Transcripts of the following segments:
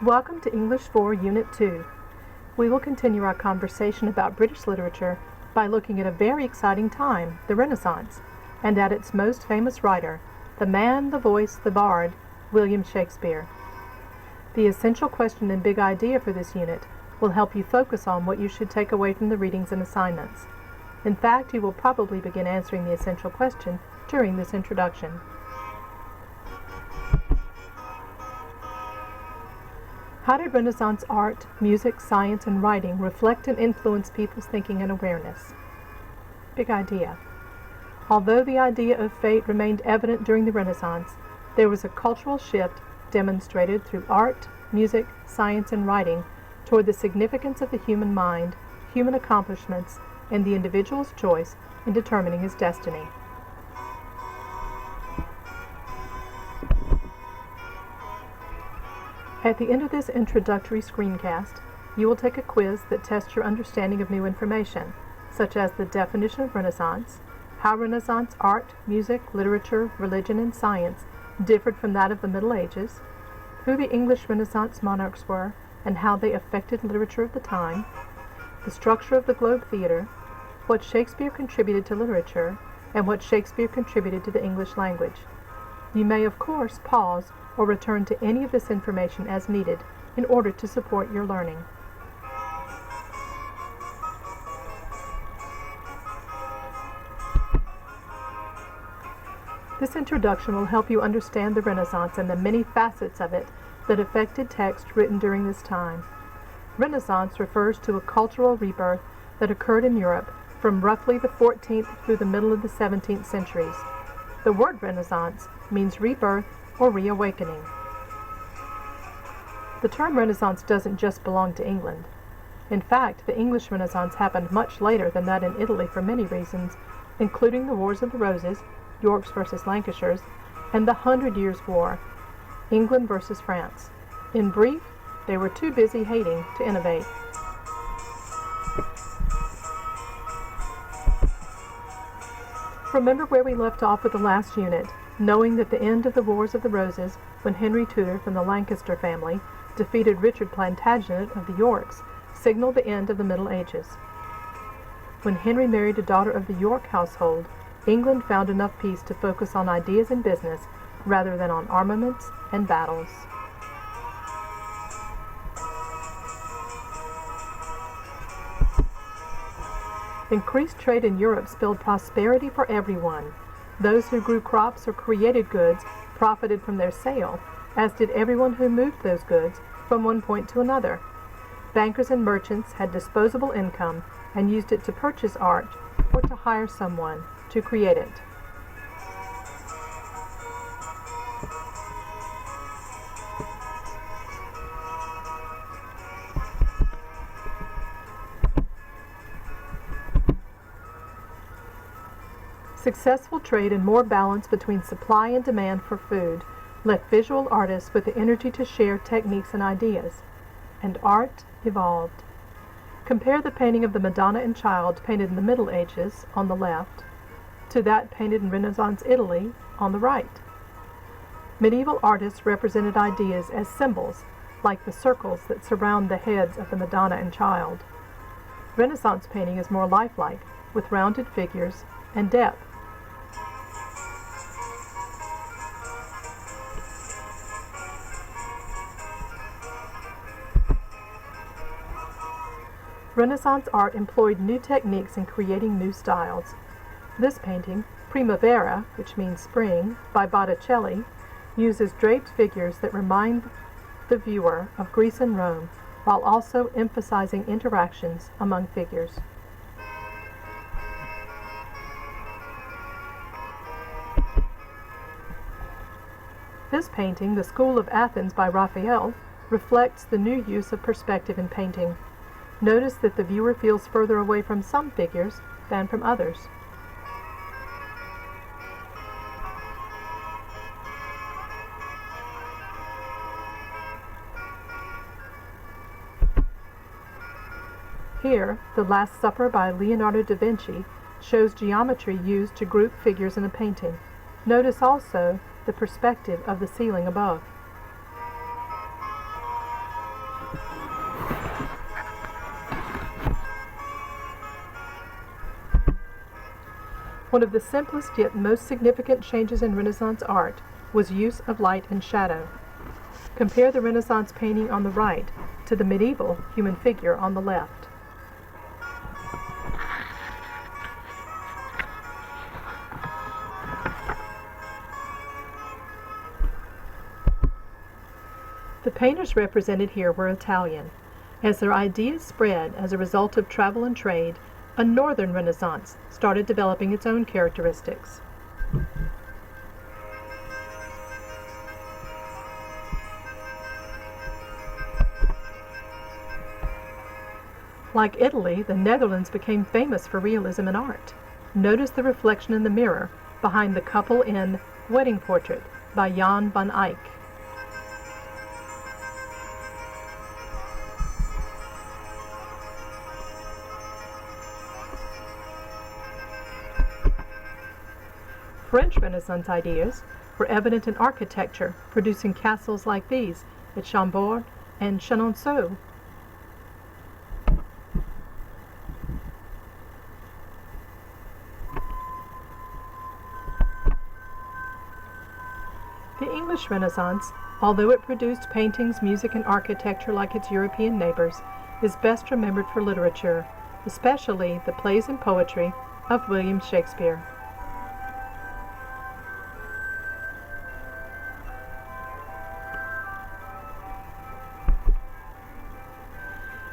Welcome to English 4 Unit 2. We will continue our conversation about British literature by looking at a very exciting time, the Renaissance, and at its most famous writer, the man, the voice, the bard, William Shakespeare. The essential question and big idea for this unit will help you focus on what you should take away from the readings and assignments. In fact, you will probably begin answering the essential question during this introduction. How did Renaissance art, music, science, and writing reflect and influence people's thinking and awareness? Big idea. Although the idea of fate remained evident during the Renaissance, there was a cultural shift demonstrated through art, music, science, and writing toward the significance of the human mind, human accomplishments, and the individual's choice in determining his destiny. At the end of this introductory screencast, you will take a quiz that tests your understanding of new information, such as the definition of Renaissance, how Renaissance art, music, literature, religion, and science differed from that of the Middle Ages, who the English Renaissance monarchs were and how they affected literature of the time, the structure of the Globe Theatre, what Shakespeare contributed to literature, and what Shakespeare contributed to the English language. You may, of course, pause or return to any of this information as needed in order to support your learning. This introduction will help you understand the Renaissance and the many facets of it that affected text written during this time. Renaissance refers to a cultural rebirth that occurred in Europe from roughly the 14th through the middle of the 17th centuries. The word Renaissance means rebirth or reawakening. The term Renaissance doesn't just belong to England. In fact, the English Renaissance happened much later than that in Italy for many reasons, including the Wars of the Roses, York's versus Lancashire's, and the 100 Years' War, England versus France. In brief, they were too busy hating to innovate. Remember where we left off with the last unit, knowing that the end of the Wars of the Roses, when Henry Tudor from the Lancaster family defeated Richard Plantagenet of the Yorks, signaled the end of the Middle Ages. When Henry married a daughter of the York household, England found enough peace to focus on ideas and business rather than on armaments and battles. Increased trade in Europe spelled prosperity for everyone. Those who grew crops or created goods profited from their sale, as did everyone who moved those goods from one point to another. Bankers and merchants had disposable income and used it to purchase art or to hire someone to create it. Successful trade and more balance between supply and demand for food left visual artists with the energy to share techniques and ideas, and art evolved. Compare the painting of the Madonna and Child painted in the Middle Ages on the left to that painted in Renaissance Italy on the right. Medieval artists represented ideas as symbols, like the circles that surround the heads of the Madonna and Child. Renaissance painting is more lifelike, with rounded figures and depth. Renaissance art employed new techniques in creating new styles. This painting, Primavera, which means spring, by Botticelli, uses draped figures that remind the viewer of Greece and Rome, while also emphasizing interactions among figures. This painting, The School of Athens by Raphael, reflects the new use of perspective in painting. Notice that the viewer feels further away from some figures than from others. Here, The Last Supper by Leonardo da Vinci shows geometry used to group figures in a painting. Notice also the perspective of the ceiling above. One of the simplest yet most significant changes in Renaissance art was use of light and shadow. Compare the Renaissance painting on the right to the medieval human figure on the left. The painters represented here were Italian. As their ideas spread as a result of travel and trade, a northern Renaissance started developing its own characteristics. Like Italy, the Netherlands became famous for realism in art. Notice the reflection in the mirror behind the couple in Wedding Portrait by Jan van Eyck. French Renaissance ideas were evident in architecture, producing castles like these at Chambord and Chenonceau. The English Renaissance, although it produced paintings, music, and architecture like its European neighbors, is best remembered for literature, especially the plays and poetry of William Shakespeare.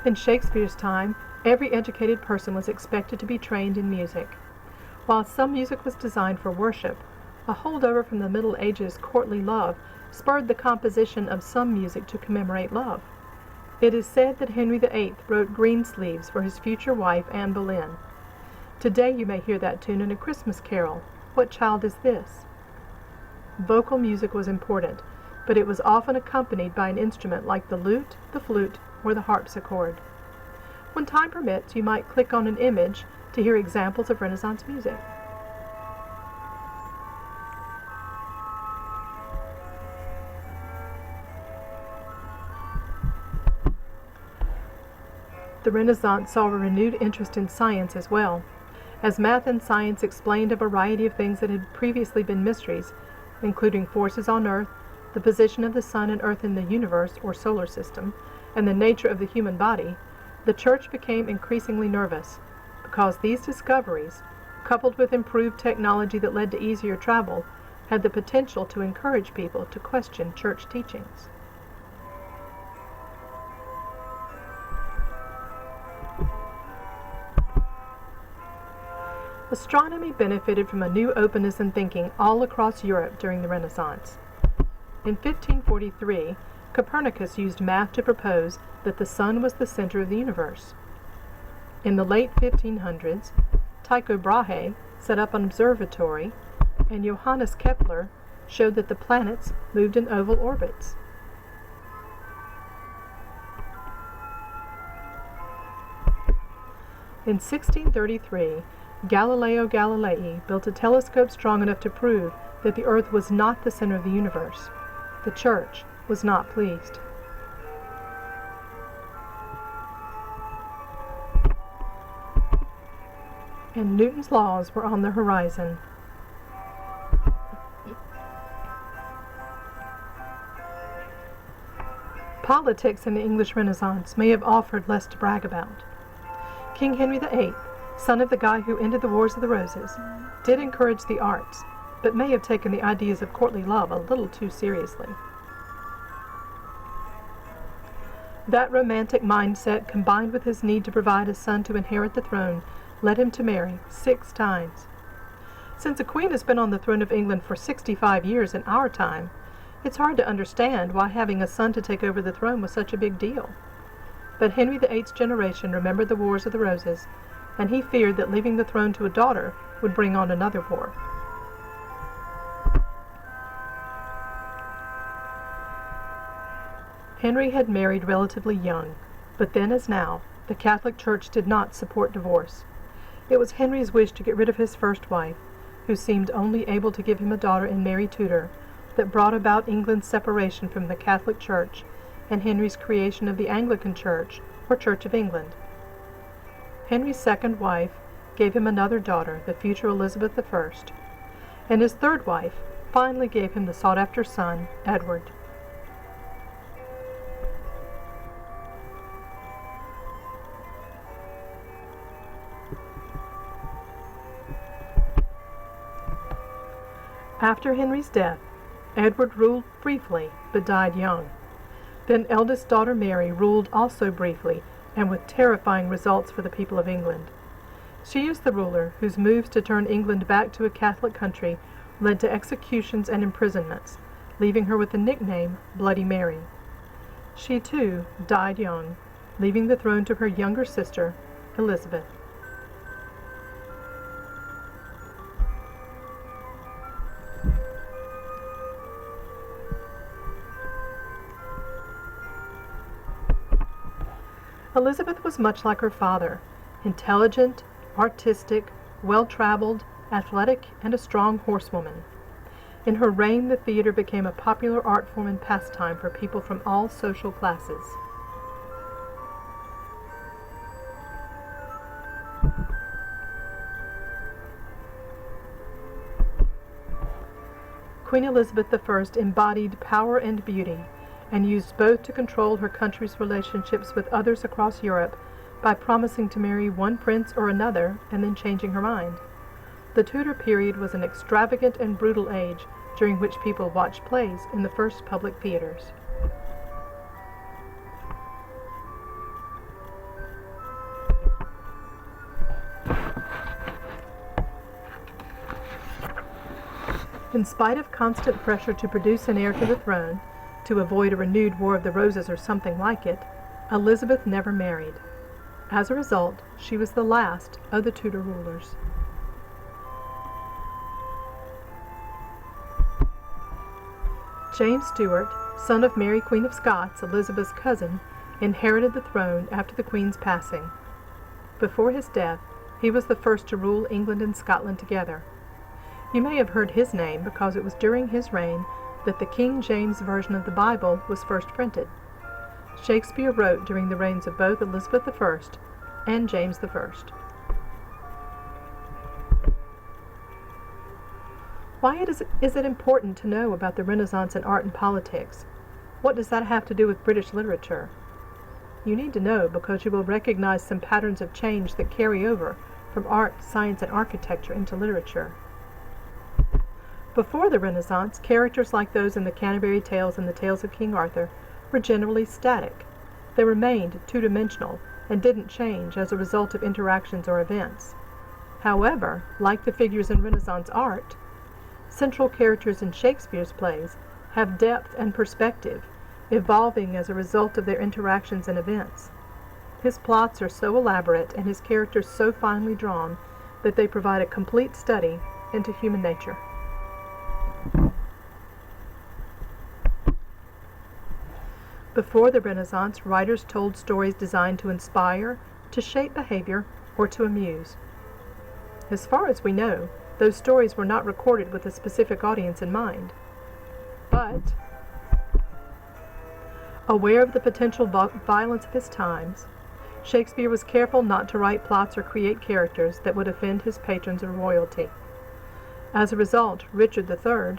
In Shakespeare's time, every educated person was expected to be trained in music. While some music was designed for worship, a holdover from the Middle Ages courtly love spurred the composition of some music to commemorate love. It is said that Henry VIII wrote Greensleeves for his future wife, Anne Boleyn. Today you may hear that tune in a Christmas carol, What Child Is This? Vocal music was important, but it was often accompanied by an instrument like the lute, the flute, or the harpsichord. When time permits, you might click on an image to hear examples of Renaissance music. The Renaissance saw a renewed interest in science as well. As math and science explained a variety of things that had previously been mysteries, including forces on Earth, the position of the Sun and Earth in the universe or solar system, and the nature of the human body, the Church became increasingly nervous, because these discoveries, coupled with improved technology that led to easier travel, had the potential to encourage people to question Church teachings. Astronomy benefited from a new openness in thinking all across Europe during the Renaissance. In 1543, Copernicus used math to propose that the sun was the center of the universe. In the late 1500s, Tycho Brahe set up an observatory, and Johannes Kepler showed that the planets moved in oval orbits. In 1633, Galileo Galilei built a telescope strong enough to prove that the Earth was not the center of the universe. The Church was not pleased. And Newton's laws were on the horizon. Politics in the English Renaissance may have offered less to brag about. King Henry VIII, son of the guy who ended the Wars of the Roses, did encourage the arts, but may have taken the ideas of courtly love a little too seriously. That romantic mindset, combined with his need to provide a son to inherit the throne, led him to marry 6 times. Since a queen has been on the throne of England for 65 years in our time, it's hard to understand why having a son to take over the throne was such a big deal. But Henry VIII's generation remembered the Wars of the Roses, and he feared that leaving the throne to a daughter would bring on another war. Henry had married relatively young, but then as now, the Catholic Church did not support divorce. It was Henry's wish to get rid of his first wife, who seemed only able to give him a daughter in Mary Tudor, that brought about England's separation from the Catholic Church and Henry's creation of the Anglican Church, or Church of England. Henry's second wife, gave him another daughter, the future Elizabeth I, and his third wife finally gave him the sought-after son, Edward. After Henry's death, Edward ruled briefly but died young. Then eldest daughter Mary ruled also briefly and with terrifying results for the people of England. She is the ruler whose moves to turn England back to a Catholic country led to executions and imprisonments, leaving her with the nickname Bloody Mary. She too died young, leaving the throne to her younger sister, Elizabeth. Elizabeth was much like her father, intelligent, artistic, well-traveled, athletic, and a strong horsewoman. In her reign, the theater became a popular art form and pastime for people from all social classes. Queen Elizabeth I embodied power and beauty, and used both to control her country's relationships with others across Europe by promising to marry one prince or another and then changing her mind. The Tudor period was an extravagant and brutal age during which people watched plays in the first public theaters. In spite of constant pressure to produce an heir to the throne, to avoid a renewed War of the Roses or something like it, Elizabeth never married. As a result, she was the last of the Tudor rulers. James Stuart, son of Mary Queen of Scots, Elizabeth's cousin, inherited the throne after the Queen's passing. Before his death, he was the first to rule England and Scotland together. You may have heard his name because it was during his reign that the King James Version of the Bible was first printed. Shakespeare wrote during the reigns of both Elizabeth I and James I. Why is it important to know about the Renaissance in art and politics? What does that have to do with British literature? You need to know because you will recognize some patterns of change that carry over from art, science, and architecture into literature. Before the Renaissance, characters like those in the Canterbury Tales and the Tales of King Arthur were generally static. They remained two-dimensional and didn't change as a result of interactions or events. However, like the figures in Renaissance art, central characters in Shakespeare's plays have depth and perspective, evolving as a result of their interactions and events. His plots are so elaborate and his characters so finely drawn that they provide a complete study into human nature. Before the Renaissance, writers told stories designed to inspire, to shape behavior, or to amuse. As far as we know, those stories were not recorded with a specific audience in mind. But, aware of the potential violence of his times, Shakespeare was careful not to write plots or create characters that would offend his patrons or royalty. As a result, Richard III,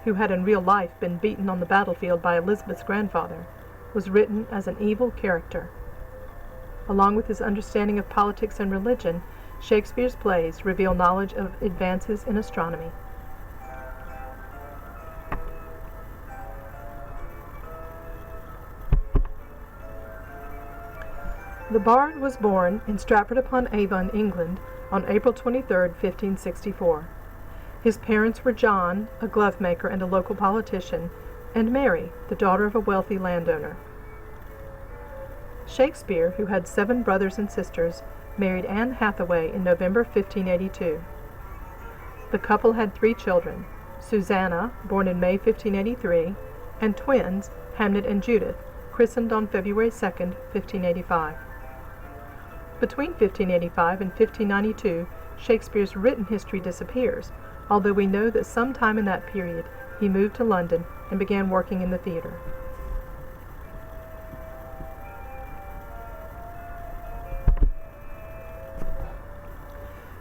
who had in real life been beaten on the battlefield by Elizabeth's grandfather, was written as an evil character. Along with his understanding of politics and religion, Shakespeare's plays reveal knowledge of advances in astronomy. The Bard was born in Stratford-upon-Avon, England, on April 23, 1564. His parents were John, a glovemaker and a local politician, and Mary, the daughter of a wealthy landowner. Shakespeare, who had 7 brothers and sisters, married Anne Hathaway in November 1582. The couple had 3 children, Susanna, born in May 1583, and twins, Hamnet and Judith, christened on February 2, 1585. Between 1585 and 1592, Shakespeare's written history disappears, although we know that sometime in that period he moved to London and began working in the theater.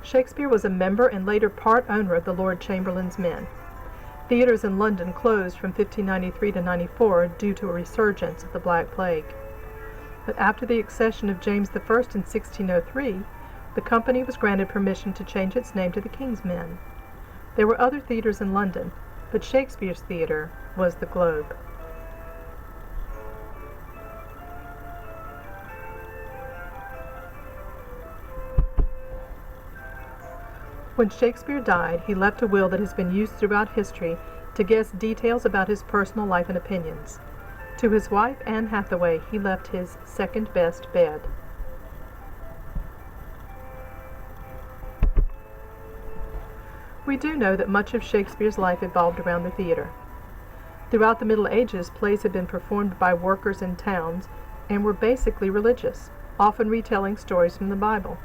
Shakespeare was a member and later part owner of the Lord Chamberlain's men. Theaters in London closed from 1593 to 94 due to a resurgence of the Black Plague. But after the accession of James I in 1603, the company was granted permission to change its name to the King's Men. There were other theaters in London, but Shakespeare's theater was the Globe. When Shakespeare died, he left a will that has been used throughout history to guess details about his personal life and opinions. To his wife, Anne Hathaway, he left his second-best bed. We do know that much of Shakespeare's life evolved around the theater. Throughout the Middle Ages, plays had been performed by workers in towns and were basically religious, often retelling stories from the Bible.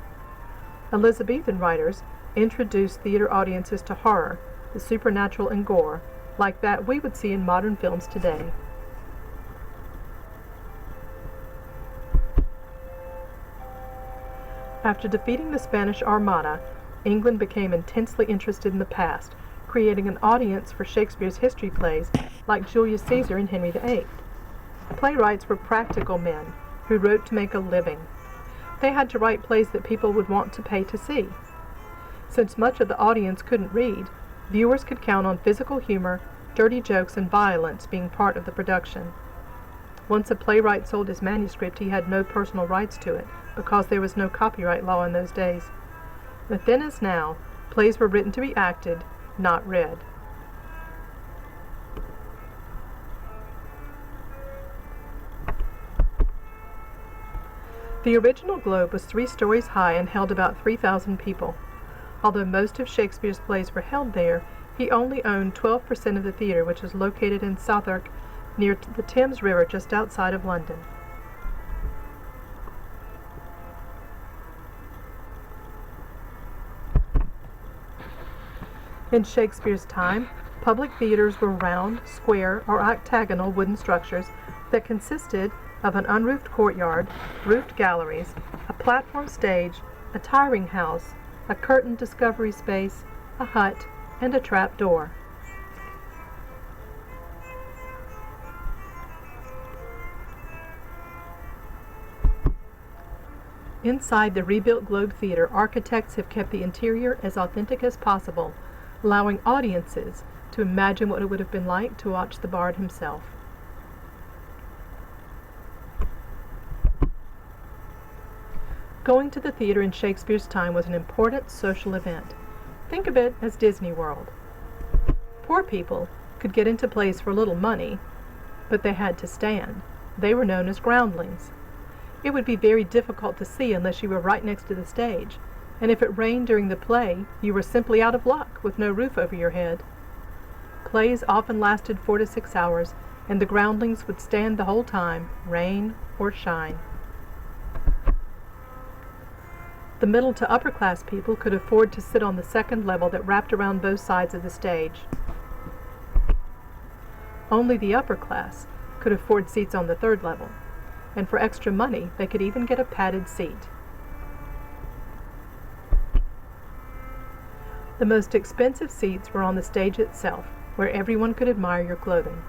Elizabethan writers introduced theater audiences to horror, the supernatural and gore, like that we would see in modern films today. After defeating the Spanish Armada, England became intensely interested in the past, creating an audience for Shakespeare's history plays like Julius Caesar and Henry VIII. Playwrights were practical men who wrote to make a living. They had to write plays that people would want to pay to see. Since much of the audience couldn't read, viewers could count on physical humor, dirty jokes, and violence being part of the production. Once a playwright sold his manuscript, he had no personal rights to it, because there was no copyright law in those days. But then as now, plays were written to be acted, not read. The original Globe was 3 stories high and held about 3,000 people. Although most of Shakespeare's plays were held there, he only owned 12% of the theater, which is located in Southwark, near the Thames River just outside of London. In Shakespeare's time, public theaters were round, square, or octagonal wooden structures that consisted of an unroofed courtyard, roofed galleries, a platform stage, a tiring house, a curtained discovery space, a hut, and a trap door. Inside the rebuilt Globe Theatre, architects have kept the interior as authentic as possible, allowing audiences to imagine what it would have been like to watch the bard himself. Going to the theater in Shakespeare's time was an important social event. Think of it as Disney World. Poor people could get into plays for little money, but they had to stand. They were known as groundlings. It would be very difficult to see unless you were right next to the stage, and if it rained during the play, you were simply out of luck with no roof over your head. Plays often lasted 4 to 6 hours, and the groundlings would stand the whole time, rain or shine. The middle to upper class people could afford to sit on the second level that wrapped around both sides of the stage. Only the upper class could afford seats on the third level, and for extra money they could even get a padded seat. The most expensive seats were on the stage itself, where everyone could admire your clothing.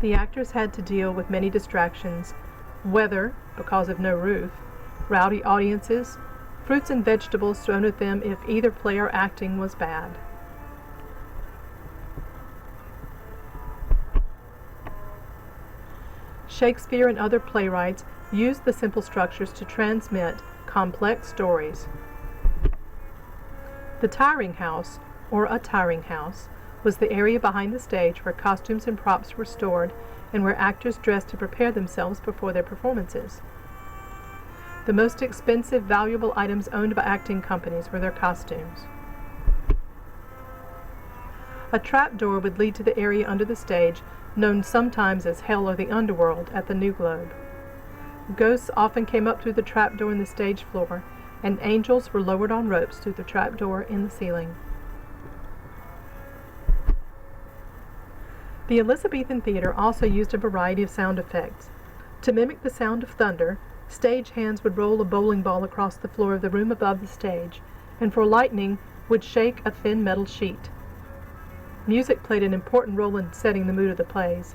The actors had to deal with many distractions: weather, because of no roof, rowdy audiences, fruits and vegetables thrown at them if either play or acting was bad. Shakespeare and other playwrights used the simple structures to transmit complex stories. The tiring house, or a tiring house, was the area behind the stage where costumes and props were stored and where actors dressed to prepare themselves before their performances. The most expensive, valuable items owned by acting companies were their costumes. A trap door would lead to the area under the stage, known sometimes as Hell or the Underworld at the New Globe. Ghosts often came up through the trap door in the stage floor, and angels were lowered on ropes through the trap door in the ceiling. The Elizabethan theater also used a variety of sound effects. To mimic the sound of thunder, Stage hands would roll a bowling ball across the floor of the room above the stage, and for lightning would shake a thin metal sheet. Music played an important role in setting the mood of the plays.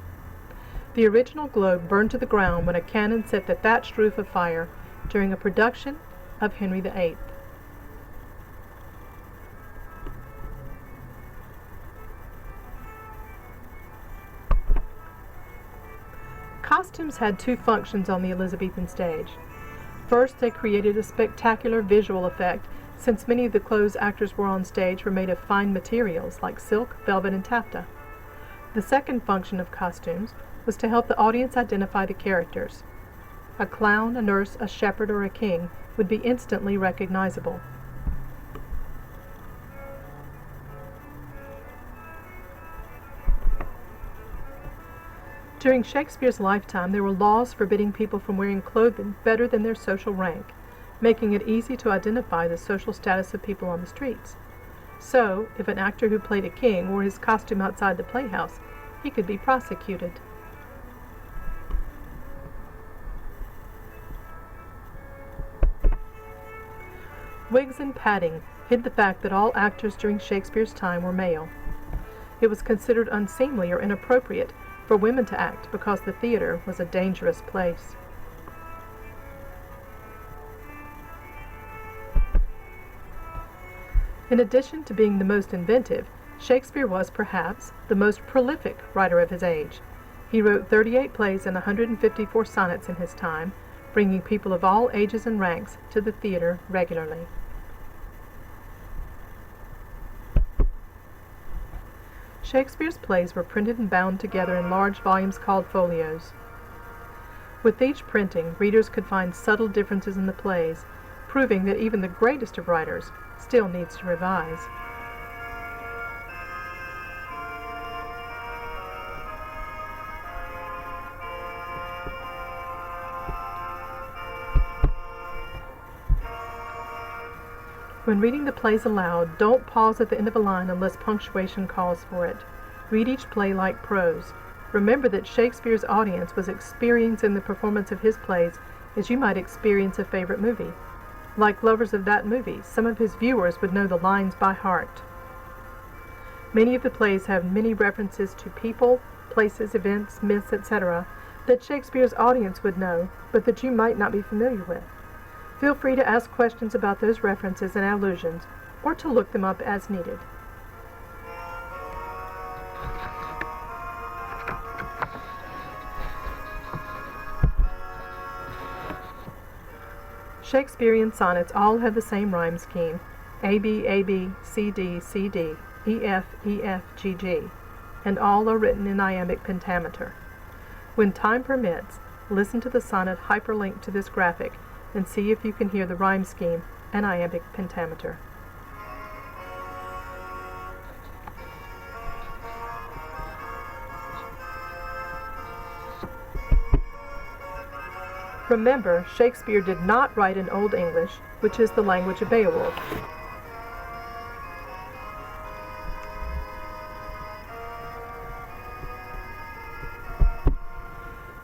The original globe burned to the ground when a cannon set the thatched roof afire during a production of Henry VIII. Costumes had two functions on the Elizabethan stage. First, they created a spectacular visual effect, since many of the clothes actors wore on stage were made of fine materials like silk, velvet, and taffeta. The second function of costumes was to help the audience identify the characters. A clown, a nurse, a shepherd, or a king would be instantly recognizable. During Shakespeare's lifetime, there were laws forbidding people from wearing clothing better than their social rank, making it easy to identify the social status of people on the streets. So, if an actor who played a king wore his costume outside the playhouse, he could be prosecuted. Wigs and padding hid the fact that all actors during Shakespeare's time were male. It was considered unseemly or inappropriate for women to act because the theater was a dangerous place. In addition to being the most inventive, Shakespeare was perhaps the most prolific writer of his age. He wrote 38 plays and 154 sonnets in his time, bringing people of all ages and ranks to the theater regularly. Shakespeare's plays were printed and bound together in large volumes called folios. With each printing, readers could find subtle differences in the plays, proving that even the greatest of writers still needs to revise. When reading the plays aloud, don't pause at the end of a line unless punctuation calls for it. Read each play like prose. Remember that Shakespeare's audience was experiencing the performance of his plays as you might experience a favorite movie. Like lovers of that movie, some of his viewers would know the lines by heart. Many of the plays have many references to people, places, events, myths, etc. that Shakespeare's audience would know, but that you might not be familiar with. Feel free to ask questions about those references and allusions, or to look them up as needed. Shakespearean sonnets all have the same rhyme scheme, A-B, A-B, C-D, C-D, E-F, E-F, G-G, and all are written in iambic pentameter. When time permits, listen to the sonnet hyperlinked to this graphic and see if you can hear the rhyme scheme and iambic pentameter. Remember, Shakespeare did not write in Old English, which is the language of Beowulf.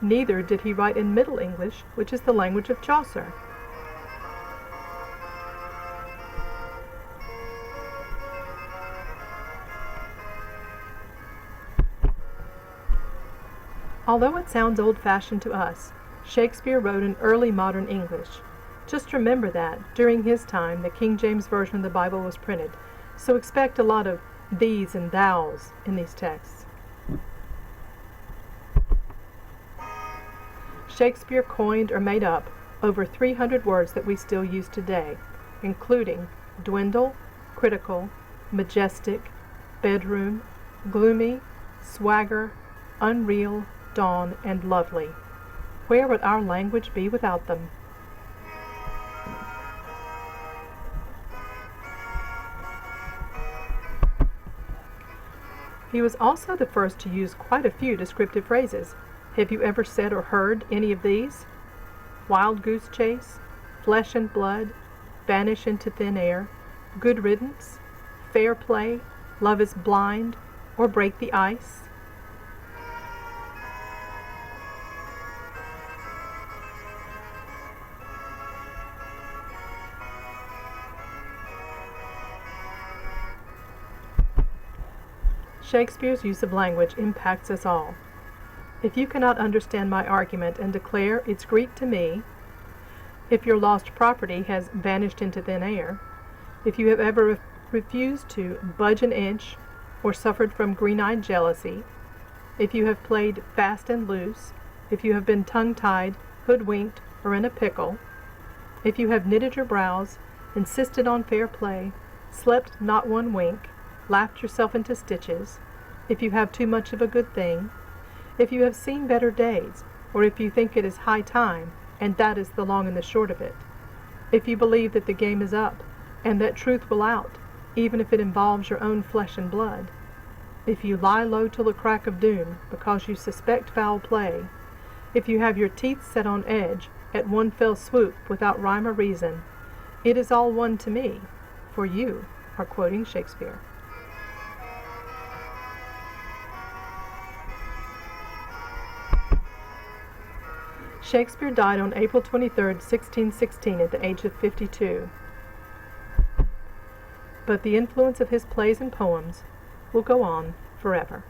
Neither did he write in Middle English, which is the language of Chaucer. Although it sounds old-fashioned to us, Shakespeare wrote in early modern English. Just remember that, during his time, the King James Version of the Bible was printed, so expect a lot of thees and thous in these texts. Shakespeare coined or made up over 300 words that we still use today, including dwindle, critical, majestic, bedroom, gloomy, swagger, unreal, dawn, and lovely. Where would our language be without them? He was also the first to use quite a few descriptive phrases. Have you ever said or heard any of these? Wild goose chase, flesh and blood, vanish into thin air, good riddance, fair play, love is blind, or break the ice? Shakespeare's use of language impacts us all. If you cannot understand my argument and declare it's Greek to me, if your lost property has vanished into thin air, if you have ever refused to budge an inch or suffered from green-eyed jealousy, if you have played fast and loose, if you have been tongue-tied, hoodwinked, or in a pickle, if you have knitted your brows, insisted on fair play, slept not one wink, laughed yourself into stitches, if you have too much of a good thing, if you have seen better days, or if you think it is high time, and that is the long and the short of it, if you believe that the game is up, and that truth will out, even if it involves your own flesh and blood, if you lie low till the crack of doom because you suspect foul play, if you have your teeth set on edge at one fell swoop without rhyme or reason, it is all one to me, for you are quoting Shakespeare. Shakespeare died on April 23, 1616, at the age of 52. But the influence of his plays and poems will go on forever.